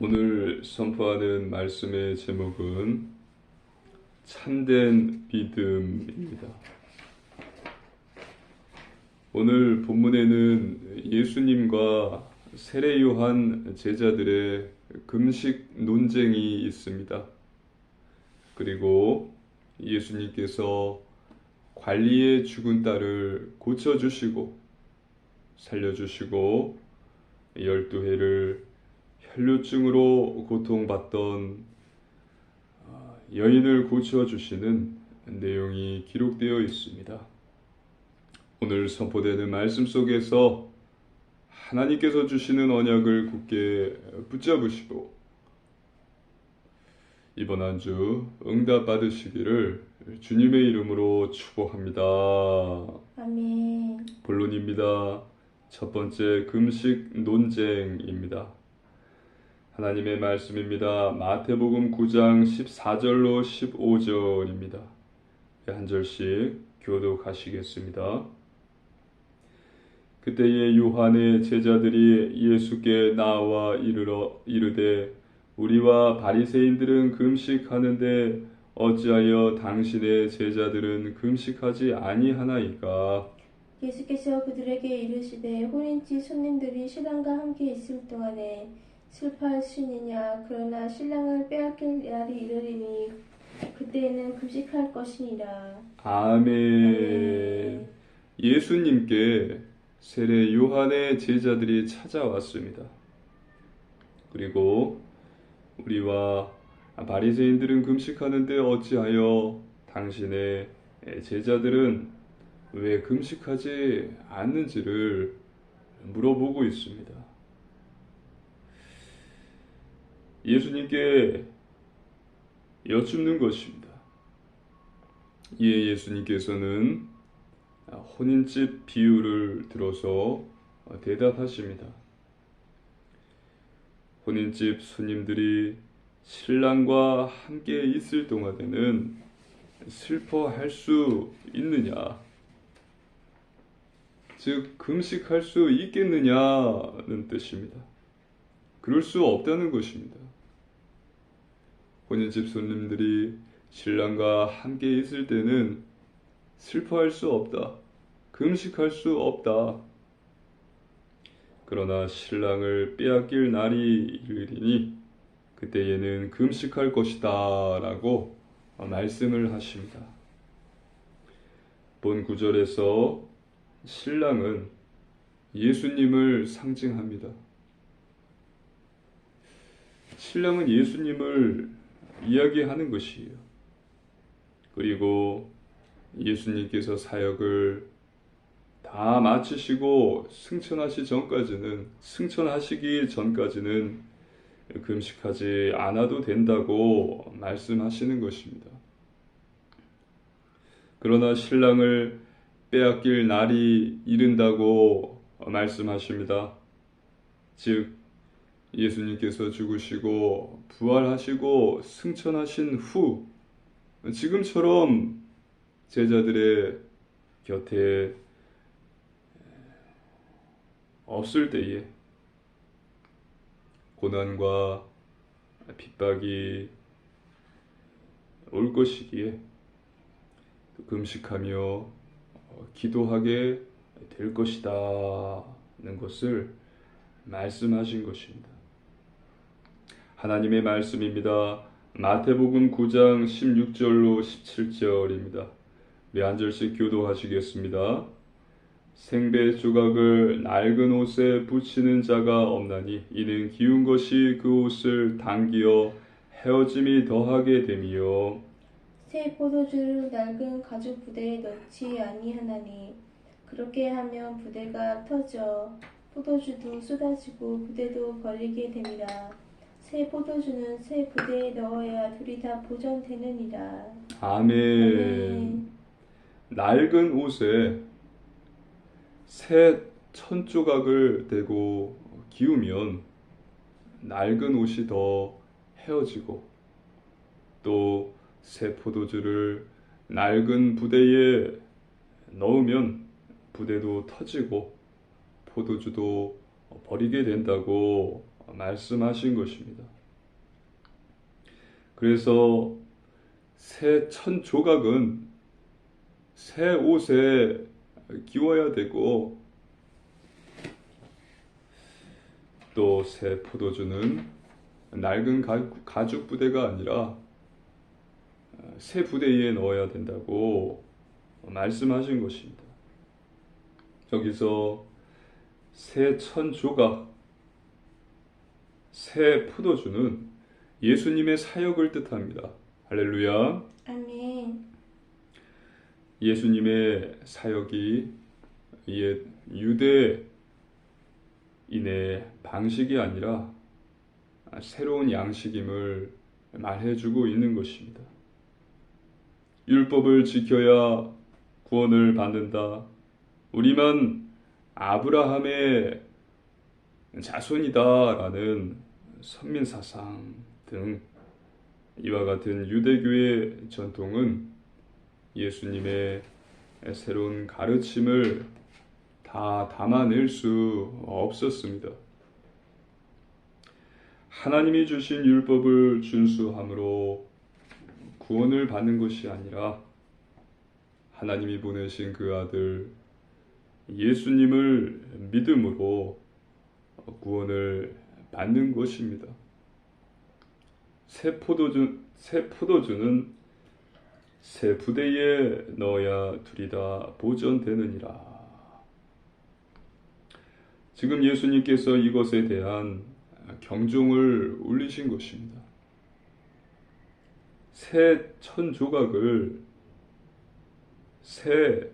오늘 선포하는 말씀의 제목은 참된 믿음입니다. 오늘 본문에는 예수님과 세례 요한 제자들의 금식 논쟁이 있습니다. 그리고 예수님께서 관리의 죽은 딸을 고쳐주시고 살려주시고 12해를 혈루증으로 고통받던 여인을 고쳐주시는 내용이 기록되어 있습니다. 오늘 선포되는 말씀 속에서 하나님께서 주시는 언약을 굳게 붙잡으시고 이번 한 주 응답 받으시기를 주님의 이름으로 축복합니다. 아멘. 본론입니다. 첫 번째 금식 논쟁입니다. 하나님의 말씀입니다. 마태복음 9장 14절로 15절입니다. 한 절씩 교독하시겠습니다. 그때에 요한의 제자들이 예수께 나와 이르되 우리와 바리새인들은 금식하는데 어찌하여 당신의 제자들은 금식하지 아니하나이까? 예수께서 그들에게 이르시되 혼인집 손님들이 신랑과 함께 있을 동안에 슬퍼할 수 있느냐? 그러나 신랑을 빼앗길 날이 이르리니 그때에는 금식할 것이니라. 아멘. 예수님께 세례 요한의 제자들이 찾아왔습니다. 그리고 우리와 바리새인들은 금식하는데 어찌하여 당신의 제자들은 왜 금식하지 않는지를 물어보고 있습니다. 예수님께 여쭙는 것입니다. 이에 예수님께서는 혼인집 비유를 들어서 대답하십니다. 혼인집 손님들이 신랑과 함께 있을 동안에는 슬퍼할 수 있느냐? 즉 금식할 수 있겠느냐는 뜻입니다. 그럴 수 없다는 것입니다. 혼인집 손님들이 신랑과 함께 있을 때는 슬퍼할 수 없다. 금식할 수 없다. 그러나 신랑을 빼앗길 날이 이르리니 그때에는 금식할 것이다 라고 말씀을 하십니다. 본 구절에서 신랑은 예수님을 상징합니다. 신랑은 예수님을 이야기하는 것이에요. 그리고 예수님께서 사역을 다 마치시고 승천하시기 전까지는 금식하지 않아도 된다고 말씀하시는 것입니다. 그러나 신랑을 빼앗길 날이 이른다고 말씀하십니다. 즉 예수님께서 죽으시고 부활하시고 승천하신 후 지금처럼 제자들의 곁에 없을 때에 고난과 핍박이 올 것이기에 금식하며 기도하게 될 것이다는 것을 말씀하신 것입니다. 하나님의 말씀입니다. 마태복음 9장 16절로 17절입니다. 우리 한 절씩 교도하시겠습니다. 생배 조각을 낡은 옷에 붙이는 자가 없나니 이는 기운 것이 그 옷을 당기어 헤어짐이 더하게 됨이요. 새 포도주를 낡은 가죽 부대에 넣지 아니하나니 그렇게 하면 부대가 터져 포도주도 쏟아지고 부대도 벌리게 됩니다. 새 포도주는 새 부대에 넣어야 둘이 다 보존되느니라. 아멘. 낡은 옷에 새 천조각을 대고 기우면 낡은 옷이 더 헤어지고 또 새 포도주를 낡은 부대에 넣으면 부대도 터지고 포도주도 버리게 된다고 말씀하신 것입니다. 그래서 새 천 조각은 새 옷에 끼워야 되고, 또 새 포도주는 낡은 가죽 부대가 아니라 새 부대에 넣어야 된다고 말씀하신 것입니다. 여기서 새 천 조각, 새 포도주는 예수님의 사역을 뜻합니다. 할렐루야. 아멘. 예수님의 사역이 옛 유대인의 방식이 아니라 새로운 양식임을 말해주고 있는 것입니다. 율법을 지켜야 구원을 받는다. 우리만 아브라함의 자손이다라는 선민사상 등 이와 같은 유대교의 전통은 예수님의 새로운 가르침을 다 담아낼 수 없었습니다. 하나님이 주신 율법을 준수함으로 구원을 받는 것이 아니라 하나님이 보내신 그 아들 예수님을 믿음으로 구원을 받는 것입니다. 새 포도주는 새 부대에 넣어야 둘이 다 보존되느니라. 지금 예수님께서 이것에 대한 경종을 울리신 것입니다. 새 천 조각을 새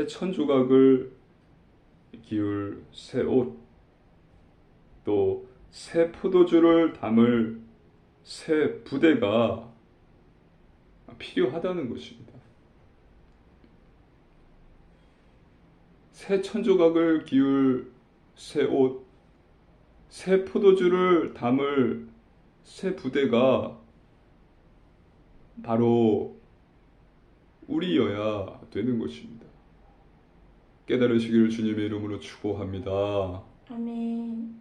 천 조각을 기울 새 옷, 또 새 포도주를 담을 새 부대가 필요하다는 것입니다. 새 천 조각을 기울 새 옷, 새 포도주를 담을 새 부대가 바로 우리여야 되는 것입니다. 깨달으시기를 주님의 이름으로 축복합니다. 아멘.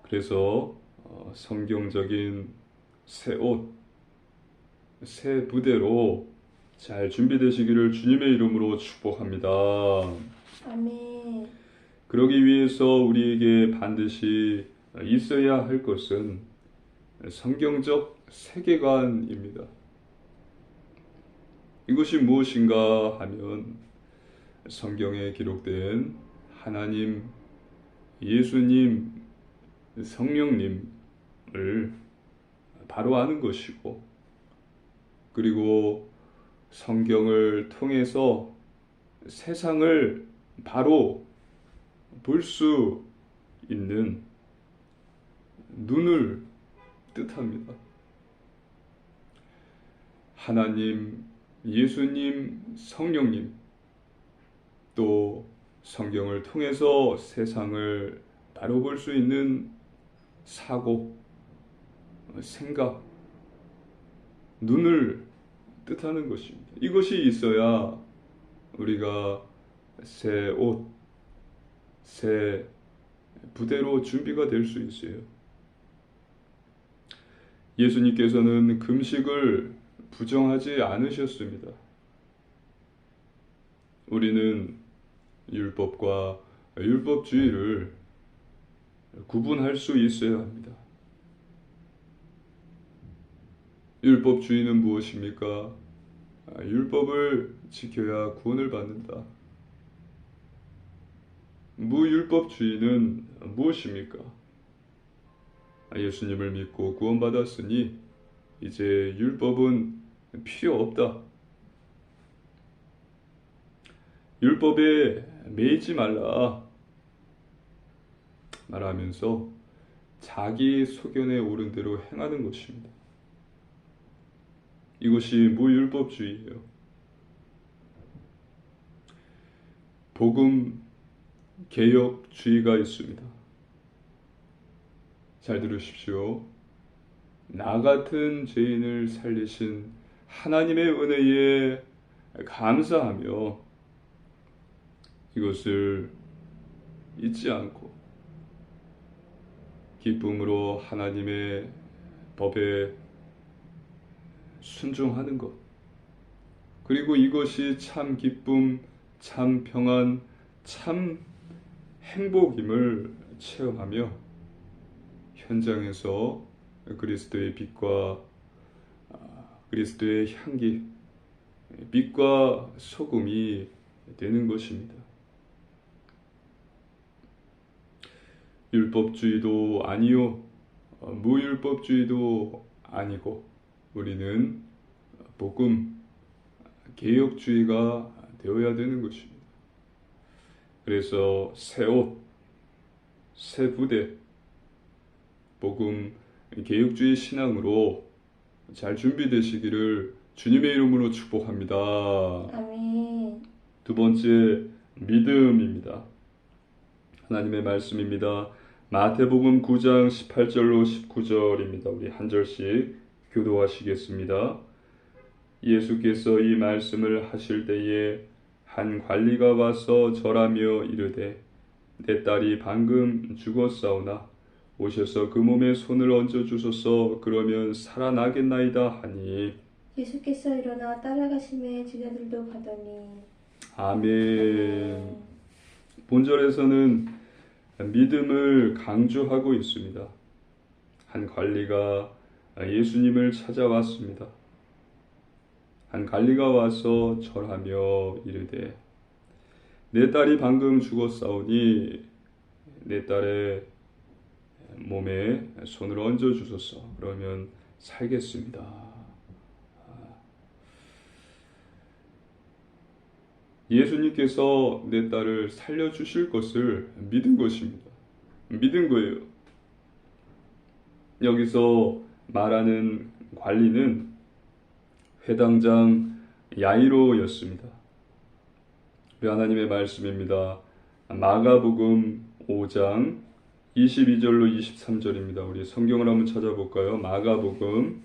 그래서 성경적인 새 옷, 새 부대로 잘 준비되시기를 주님의 이름으로 축복합니다. 아멘. 그러기 위해서 우리에게 반드시 있어야 할 것은 성경적 세계관입니다. 이것이 무엇인가 하면 성경에 기록된 하나님, 예수님, 성령님을 바로 아는 것이고, 그리고 성경을 통해서 세상을 바로 볼 수 있는 눈을 뜻합니다. 하나님, 예수님, 성령님, 또 성경을 통해서 세상을 바로 볼 수 있는 사고, 생각, 눈을 뜻하는 것입니다. 이것이 있어야 우리가 새 옷, 새 부대로 준비가 될 수 있어요. 예수님께서는 금식을 부정하지 않으셨습니다. 우리는 율법과 율법주의를 구분할 수 있어야 합니다. 율법주의는 무엇입니까? 율법을 지켜야 구원을 받는다. 무율법주의는 무엇입니까? 예수님을 믿고 구원받았으니 이제 율법은 필요 없다. 율법에 매이지 말라 말하면서 자기 소견에 오른 대로 행하는 것입니다. 이것이 무율법주의예요. 복음 개혁주의가 있습니다. 잘 들으십시오. 나 같은 죄인을 살리신 하나님의 은혜에 감사하며 이것을 잊지 않고 기쁨으로 하나님의 법에 순종하는 것. 그리고 이것이 참 기쁨, 참 평안, 참 행복임을 체험하며 현장에서 그리스도의 빛과 그리스도의 향기, 빛과 소금이 되는 것입니다. 율법주의도 아니요, 무율법주의도 아니고 우리는 복음, 개혁주의가 되어야 되는 것입니다. 그래서 새 옷, 새 부대, 복음, 개혁주의 신앙으로 잘 준비되시기를 주님의 이름으로 축복합니다. 아멘. 두 번째, 믿음입니다. 하나님의 말씀입니다. 마태복음 9장 18절로 19절입니다. 우리 한 절씩 교도하시겠습니다. 예수께서 이 말씀을 하실 때에 한 관리가 와서 절하며 이르되 내 딸이 방금 죽었사오나 오셔서 그 몸에 손을 얹어 주소서 그러면 살아나겠나이다 하니 예수께서 일어나 따라가심에 제자들도 가더니 아멘. 본절에서는 믿음을 강조하고 있습니다. 한 관리가 예수님을 찾아왔습니다. 한 관리가 와서 절하며 이르되 내 딸이 방금 죽었사오니 내 딸의 몸에 손을 얹어 주소서 그러면 살겠습니다. 예수님께서 내 딸을 살려주실 것을 믿은 것입니다. 믿은 거예요. 여기서 말하는 관리는 회당장 야이로였습니다. 우리 하나님의 말씀입니다. 마가복음 5장 22절로 23절입니다. 우리 성경을 한번 찾아볼까요? 마가복음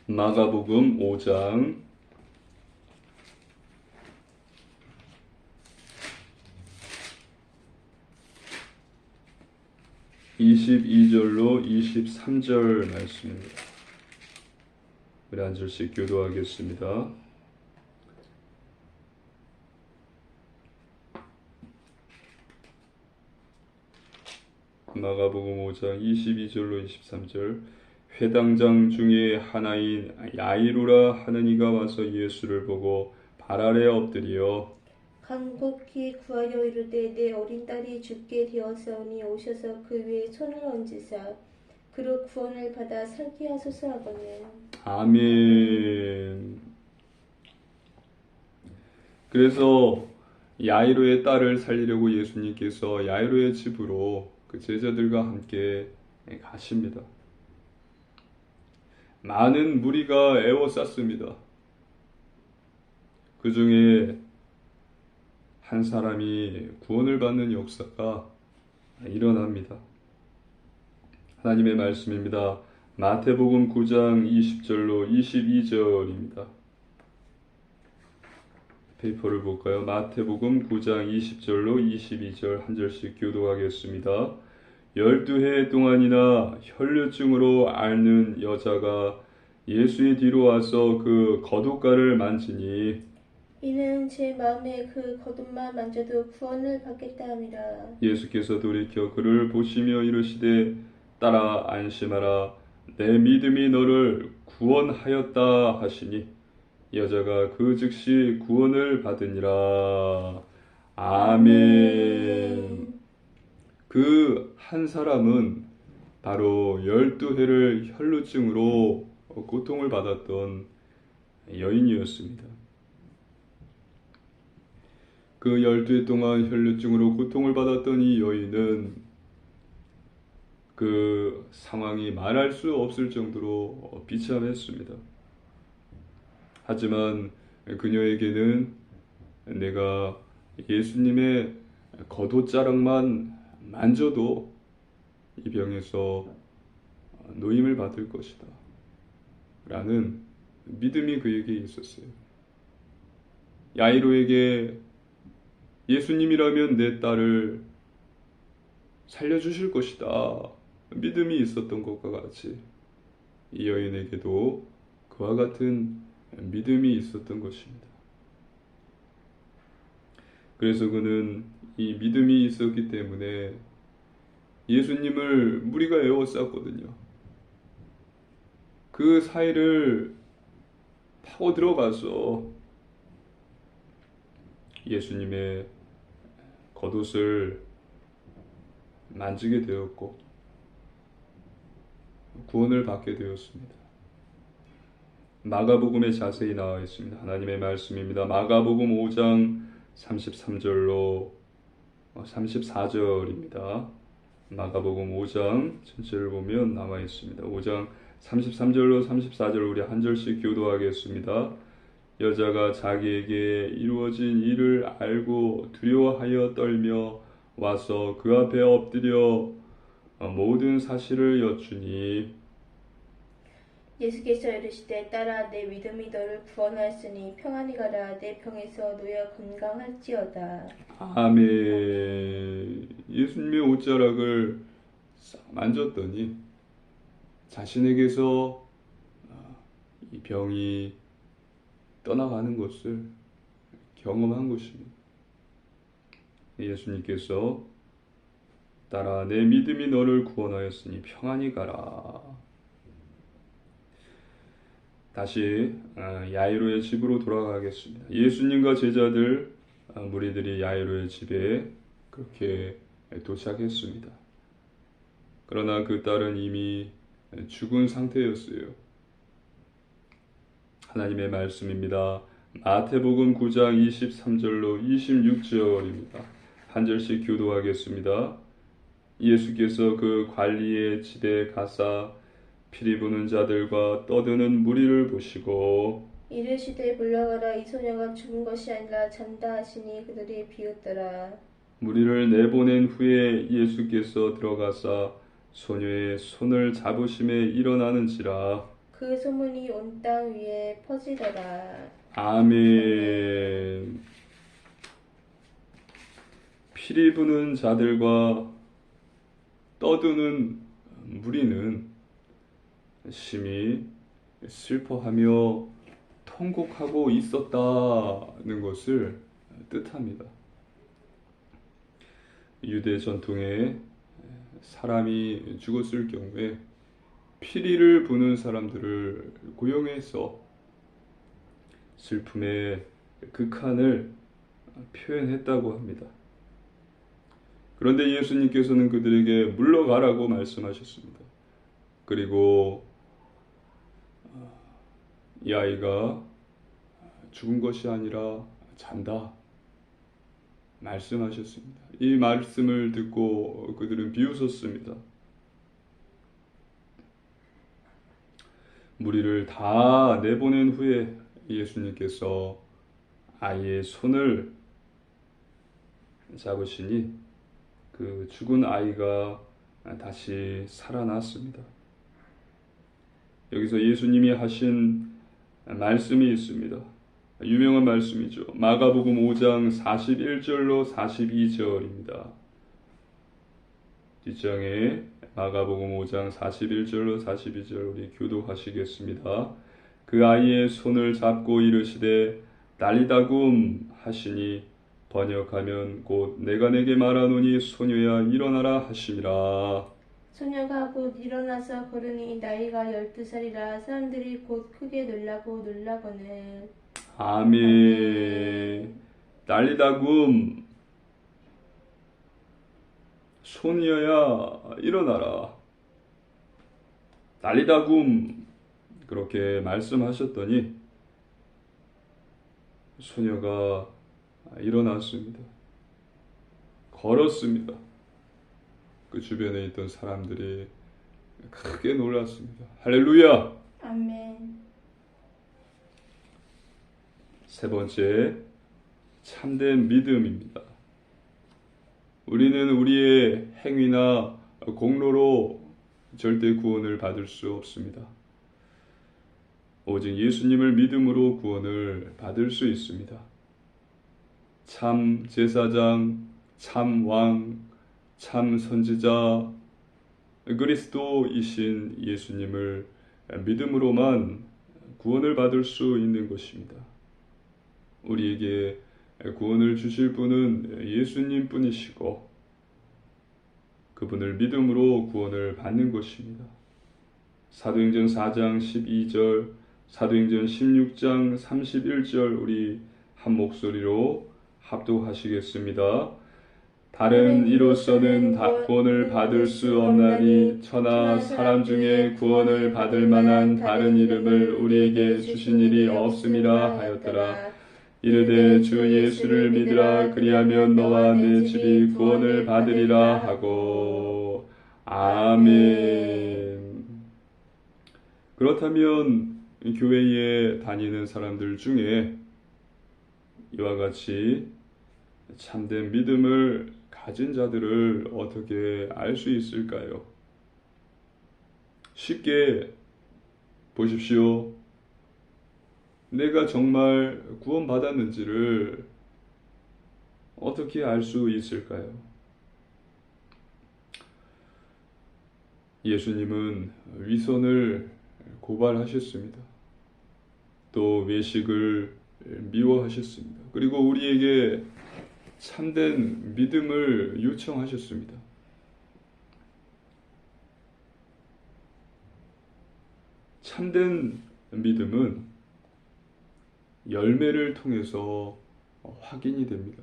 마가복음 5장 22절로 23절 말씀입니다. 우리 한 절씩 교도하겠습니다. 마가복음 5장 22절로 23절 회당장 중에 하나인 야이루라 하는 이가 와서 예수를 보고 발 아래 엎드려 간곡히 구하여 이르되 내 어린 딸이 죽게 되었사오니 오셔서 그 위에 손을 얹으사 그로 구원을 받아 살게 하소서 하거늘. 아멘. 그래서 야이로의 딸을 살리려고 예수님께서 야이로의 집으로 그 제자들과 함께 가십니다. 많은 무리가 애워쌌습니다. 그 중에 한 사람이 구원을 받는 역사가 일어납니다. 하나님의 말씀입니다. 마태복음 9장 20절로 22절입니다. 페이퍼를 볼까요? 마태복음 9장 20절로 22절 한 절씩 교도하겠습니다. 12해 동안이나 혈류증으로 앓는 여자가 예수의 뒤로 와서 그 겉옷가를 만지니 이는 제 마음에 그 겉옷만 만져도 구원을 받겠다 함이라. 예수께서 돌이켜 그를 보시며 이르시되 딸아 안심하라 내 믿음이 너를 구원하였다 하시니 여자가 그 즉시 구원을 받으니라. 아멘. 그 한 사람은 바로 12해를 혈루증으로 고통을 받았던 여인이었습니다. 그 12해 동안 혈루증으로 고통을 받았던 이 여인은 그 상황이 말할 수 없을 정도로 비참했습니다. 하지만 그녀에게는 내가 예수님의 겉옷자락만 만져도 이 병에서 노임을 받을 것이다 라는 믿음이 그에게 있었어요. 야이로에게 예수님이라면 내 딸을 살려주실 것이다. 믿음이 있었던 것과 같이 이 여인에게도 그와 같은 믿음이 있었던 것입니다. 그래서 그는 이 믿음이 있었기 때문에 예수님을 무리가 에워쌌거든요. 그 사이를 파고 들어가서 예수님의 겉옷을 만지게 되었고 구원을 받게 되었습니다. 마가복음에 자세히 나와 있습니다. 하나님의 말씀입니다. 마가복음 5장 33절로 34절입니다. 마가복음 5장 전체를 보면 나와 있습니다. 5장 33절로 34절 우리 한 절씩 교도하겠습니다. 여자가 자기에게 이루어진 일을 알고 두려워하여 떨며 와서 그 앞에 엎드려 모든 사실을 여쭈니 예수께서 이르시되 딸아 내 믿음이 너를 구원하였으니 평안히 가라 내 병에서 놓여 건강할지어다. 아멘. 예수님의 옷자락을 싹 만졌더니 자신에게서 이 병이 떠나가는 것을 경험한 것입니다. 예수님께서 딸아 내 믿음이 너를 구원하였으니 평안히 가라. 다시 야이로의 집으로 돌아가겠습니다. 예수님과 제자들 무리들이 야이로의 집에 그렇게 도착했습니다. 그러나 그 딸은 이미 죽은 상태였어요. 하나님의 말씀입니다. 마태복음 9장 23절로 26절입니다. 한 절씩 교도하겠습니다. 예수께서 그 관리의 집에 가사 피리 부는 자들과 떠드는 무리를 보시고 이르시되 물러가라 이 소녀가 죽은 것이 아니라 잔다 하시니 그들이 비웃더라. 무리를 내보낸 후에 예수께서 들어가사 소녀의 손을 잡으심에 일어나는지라. 그 소문이 온 땅 위에 퍼지더라. 아멘. 피리 부는 자들과 떠드는 무리는 심히 슬퍼하며 통곡하고 있었다는 것을 뜻합니다. 유대 전통에 사람이 죽었을 경우에 피리를 부는 사람들을 고용해서 슬픔의 극한을 표현했다고 합니다. 그런데 예수님께서는 그들에게 물러가라고 말씀하셨습니다. 그리고 이 아이가 죽은 것이 아니라 잔다 말씀하셨습니다. 이 말씀을 듣고 그들은 비웃었습니다. 무리를 다 내보낸 후에 예수님께서 아이의 손을 잡으시니 그 죽은 아이가 다시 살아났습니다. 여기서 예수님이 하신 말씀이 있습니다. 유명한 말씀이죠. 마가복음 5장 41절로 42절입니다. 뒷장에 마가복음 5장 41절로 42절 우리 교도하시겠습니다. 그 아이의 손을 잡고 이르시되 달리다굼 하시니 번역하면 곧 내가 내게 말하노니 소녀야 일어나라 하시니라. 소녀가 곧 일어나서 걸으니 나이가 12살이라 사람들이 곧 크게 놀라거늘 아멘. 달리다굼 소녀야 일어나라. 달리다굼 그렇게 말씀하셨더니 소녀가 일어났습니다. 걸었습니다. 그 주변에 있던 사람들이 크게 놀랐습니다. 할렐루야! 아멘. 세 번째, 참된 믿음입니다. 우리는 우리의 행위나 공로로 절대 구원을 받을 수 없습니다. 오직 예수님을 믿음으로 구원을 받을 수 있습니다. 참 제사장, 참 왕, 참 선지자, 그리스도이신 예수님을 믿음으로만 구원을 받을 수 있는 것입니다. 우리에게 구원을 주실 분은 예수님 뿐이시고 그분을 믿음으로 구원을 받는 것입니다. 사도행전 4장 12절, 사도행전 16장 31절 우리 한 목소리로 합독하시겠습니다. 다른 이로서는 구원을 받을 수 없나니 천하 사람 중에 구원을 받을 만한 다른 이름을 우리에게 주신 일이 없음이라 하였더라. 이르되 주 예수를 믿으라. 그리하면 너와 내 집이 구원을 받으리라 하고. 아멘. 그렇다면 교회에 다니는 사람들 중에 이와 같이 참된 믿음을 가진 자들을 어떻게 알 수 있을까요? 쉽게 보십시오. 내가 정말 구원받았는지를 어떻게 알 수 있을까요? 예수님은 위선을 고발하셨습니다. 또 외식을 미워하셨습니다. 그리고 우리에게 참된 믿음을 요청하셨습니다. 참된 믿음은 열매를 통해서 확인이 됩니다.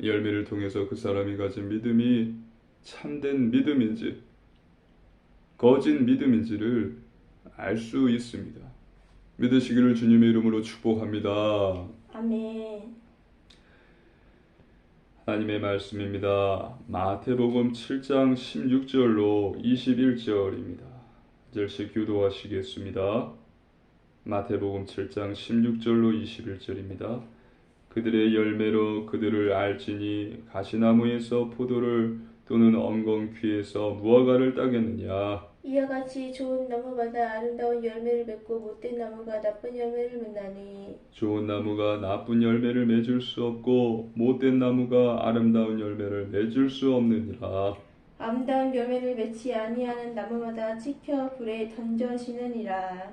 열매를 통해서 그 사람이 가진 믿음이 참된 믿음인지 거짓 믿음인지를 알 수 있습니다. 믿으시기를 주님의 이름으로 축복합니다. 아멘. 하나님의 말씀입니다. 마태복음 7장 16절로 21절입니다. 한 절씩 교도하시겠습니다. 마태복음 7장 16절로 21절입니다. 그들의 열매로 그들을 알지니 가시나무에서 포도를 또는 엉겅퀴에서 무화과를 따겠느냐. 이와 같이 좋은 나무마다 아름다운 열매를 맺고 못된 나무가 나쁜 열매를 맺나니 좋은 나무가 나쁜 열매를 맺을 수 없고 못된 나무가 아름다운 열매를 맺을 수 없느니라. 아름다운 열매를 맺지 아니하는 나무마다 찍혀 불에 던져지느니라.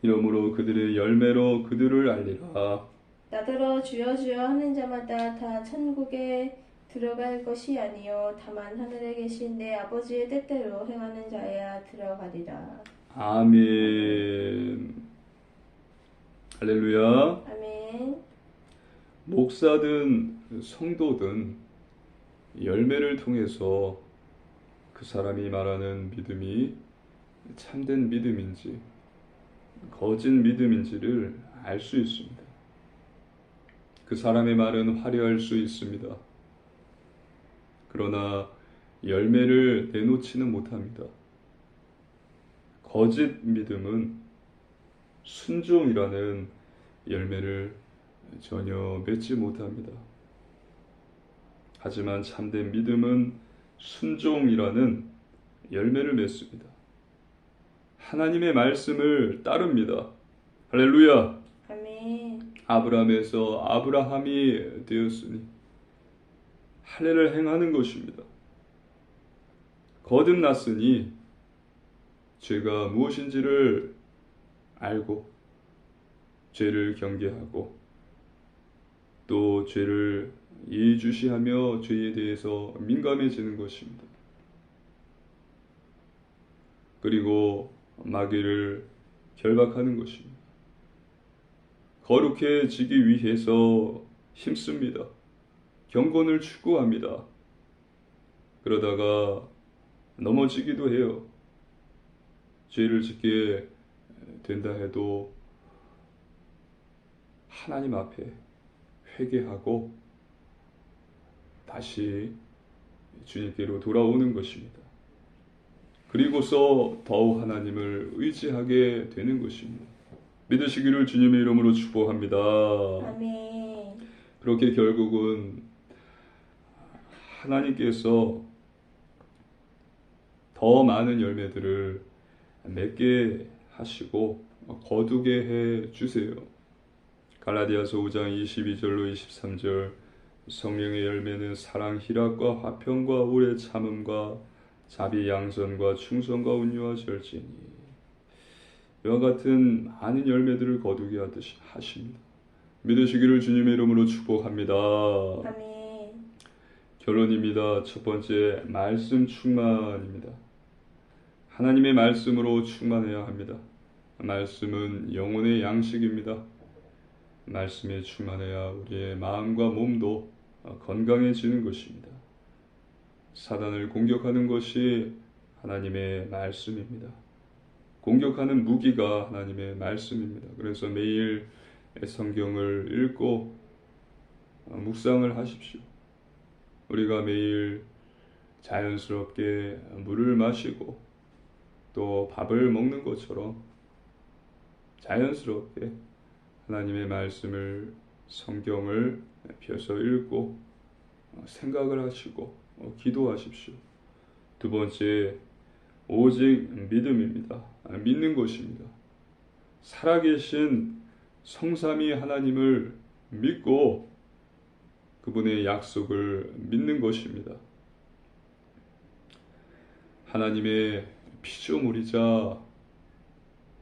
이러므로 그들의 열매로 그들을 알리라. 나더러 주여 주여 하는 자마다 다 천국에 들어갈 것이 아니요 다만 하늘에 계신 내 아버지의 뜻대로 행하는 자야 들어가리라. 아멘. 할렐루야. 아멘. 목사든 성도든 열매를 통해서 그 사람이 말하는 믿음이 참된 믿음인지 거짓 믿음인지를 알 수 있습니다. 그 사람의 말은 화려할 수 있습니다. 그러나 열매를 내놓지는 못합니다. 거짓 믿음은 순종이라는 열매를 전혀 맺지 못합니다. 하지만 참된 믿음은 순종이라는 열매를 맺습니다. 하나님의 말씀을 따릅니다. 할렐루야. 아멘. 아브라함에서 아브라함이 되었으니 할례를 행하는 것입니다. 거듭났으니 죄가 무엇인지를 알고 죄를 경계하고 또 죄를 예의주시하며 죄에 대해서 민감해지는 것입니다. 그리고 마귀를 결박하는 것입니다. 거룩해지기 위해서 힘씁니다. 경건을 추구합니다. 그러다가 넘어지기도 해요. 죄를 짓게 된다 해도 하나님 앞에 회개하고 다시 주님께로 돌아오는 것입니다. 그리고서 더욱 하나님을 의지하게 되는 것입니다. 믿으시기를 주님의 이름으로 축복합니다. 아멘. 그렇게 결국은 하나님께서 더 많은 열매들을 맺게 하시고 거두게 해 주세요. 갈라디아서 5장 22절로 23절 성령의 열매는 사랑, 희락과 화평과 오래 참음과 자비, 양선과 충성과 온유와 절제니 이와 같은 많은 열매들을 거두게 하십니다. 믿으시기를 주님의 이름으로 축복합니다. 아멘. 결론입니다. 첫 번째, 말씀 충만입니다. 하나님의 말씀으로 충만해야 합니다. 말씀은 영혼의 양식입니다. 말씀에 충만해야 우리의 마음과 몸도 건강해지는 것입니다. 사단을 공격하는 것이 하나님의 말씀입니다. 공격하는 무기가 하나님의 말씀입니다. 그래서 매일 성경을 읽고 묵상을 하십시오. 우리가 매일 자연스럽게 물을 마시고 또 밥을 먹는 것처럼 자연스럽게 하나님의 말씀을, 성경을 펴서 읽고 생각을 하시고 기도하십시오. 두 번째, 오직 믿음입니다. 믿는 것입니다. 살아계신 성삼위 하나님을 믿고 그분의 약속을 믿는 것입니다. 하나님의 피조물이자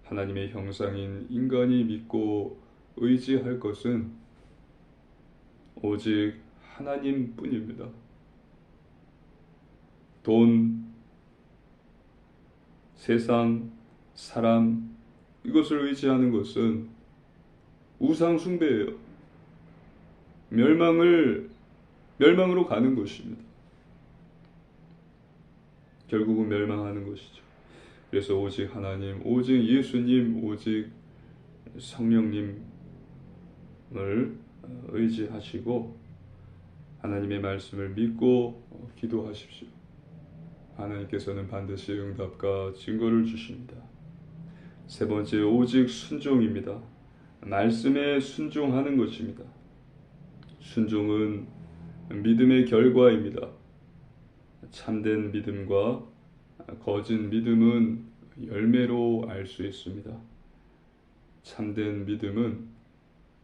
하나님의 형상인 인간이 믿고 의지할 것은 오직 하나님뿐입니다. 돈, 세상, 사람 이것을 의지하는 것은 우상 숭배예요. 멸망으로 가는 것입니다. 결국은 멸망하는 것이죠. 그래서 오직 하나님, 오직 예수님, 오직 성령님을 의지하시고 하나님의 말씀을 믿고 기도하십시오. 하나님께서는 반드시 응답과 증거를 주십니다. 세 번째, 오직 순종입니다. 말씀에 순종하는 것입니다. 순종은 믿음의 결과입니다. 참된 믿음과 거짓 믿음은 열매로 알 수 있습니다. 참된 믿음은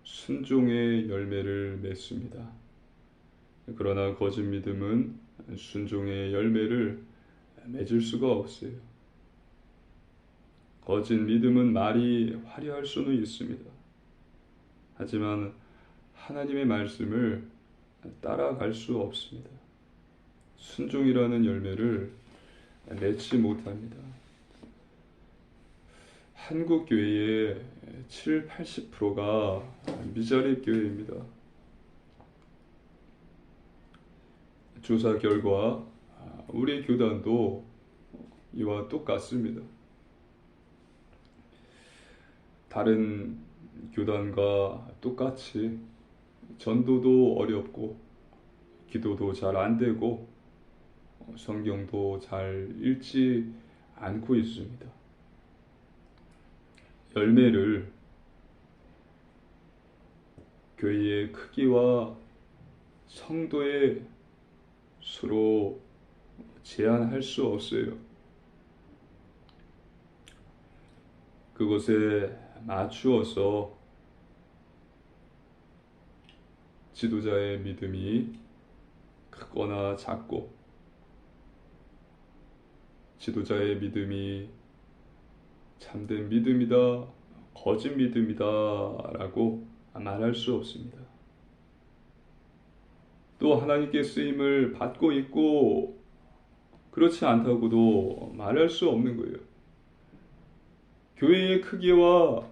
순종의 열매를 맺습니다. 그러나 거짓 믿음은 순종의 열매를 맺을 수가 없어요. 거짓 믿음은 말이 화려할 수는 있습니다. 하지만 하나님의 말씀을 따라갈 수 없습니다. 순종이라는 열매를 맺지 못합니다. 한국 교회의 70~80%가 미자립 교회입니다. 조사 결과 우리 교단도 이와 똑같습니다. 다른 교단과 똑같이 전도도 어렵고 기도도 잘 안 되고 성경도 잘 읽지 않고 있습니다. 열매를 교회의 크기와 성도의 수로 제한할 수 없어요. 그것에 맞추어서 지도자의 믿음이 크거나 작고 지도자의 믿음이 참된 믿음이다, 거짓 믿음이다 라고 말할 수 없습니다. 또 하나님께 쓰임을 받고 있고 그렇지 않다고도 말할 수 없는 거예요. 교회의 크기와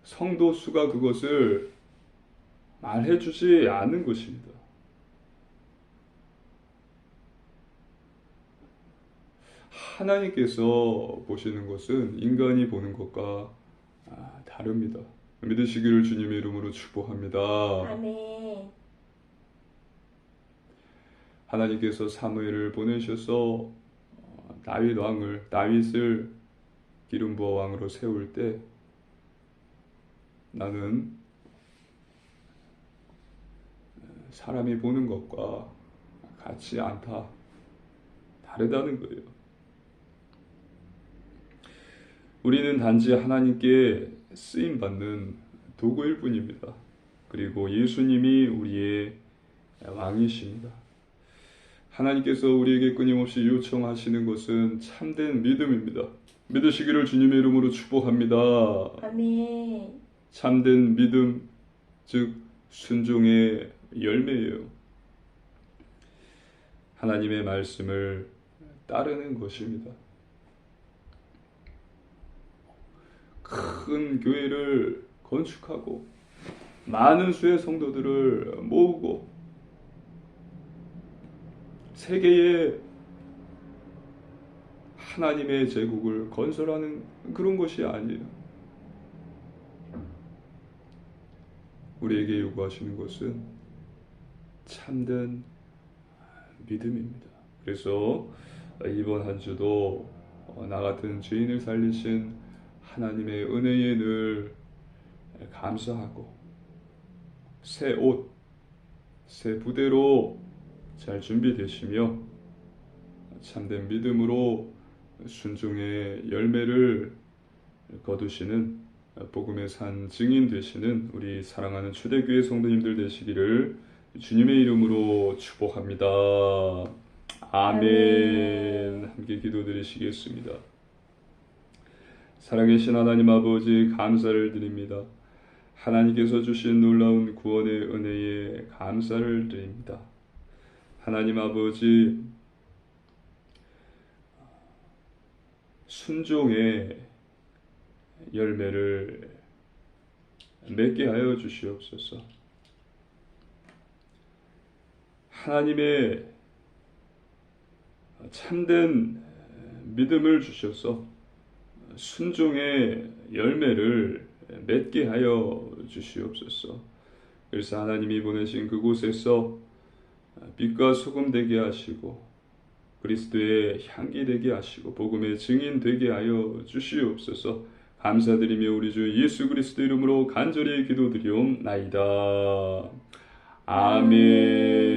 성도 수가 그것을 말해주지 않는 것입니다. 하나님께서 보시는 것은 인간이 보는 것과 다릅니다. 믿으시기를 주님의 이름으로 축복합니다. 아멘. 하나님께서 사무엘을 보내셔서 다윗을 기름 부어 왕으로 세울 때 나는 사람이 보는 것과 같지 않다. 다르다는 거예요. 우리는 단지 하나님께 쓰임 받는 도구일 뿐입니다. 그리고 예수님이 우리의 왕이십니다. 하나님께서 우리에게 끊임없이 요청하시는 것은 참된 믿음입니다. 믿으시기를 주님의 이름으로 축복합니다. 아멘. 참된 믿음, 즉 순종의 열매예요. 하나님의 말씀을 따르는 것입니다. 큰 교회를 건축하고 많은 수의 성도들을 모으고 세계에 하나님의 제국을 건설하는 그런 것이 아니에요. 우리에게 요구하시는 것은 참된 믿음입니다. 그래서 이번 한 주도 나 같은 죄인을 살리신 하나님의 은혜에 늘 감사하고 새 옷, 새 부대로 잘 준비되시며 참된 믿음으로 순종의 열매를 거두시는 복음의 산 증인 되시는 우리 사랑하는 초대교회 성도님들 되시기를 주님의 이름으로 축복합니다. 아멘. 함께 기도드리시겠습니다. 살아계신 하나님 아버지 감사를 드립니다. 하나님께서 주신 놀라운 구원의 은혜에 감사를 드립니다. 하나님 아버지 순종의 열매를 맺게 하여 주시옵소서. 하나님의 참된 믿음을 주셔서 순종의 열매를 맺게 하여 주시옵소서. 그래서 하나님이 보내신 그곳에서 빛과 소금 되게 하시고 그리스도의 향기 되게 하시고 복음의 증인 되게 하여 주시옵소서. 감사드리며 우리 주 예수 그리스도 이름으로 간절히 기도드리옵나이다. 아멘.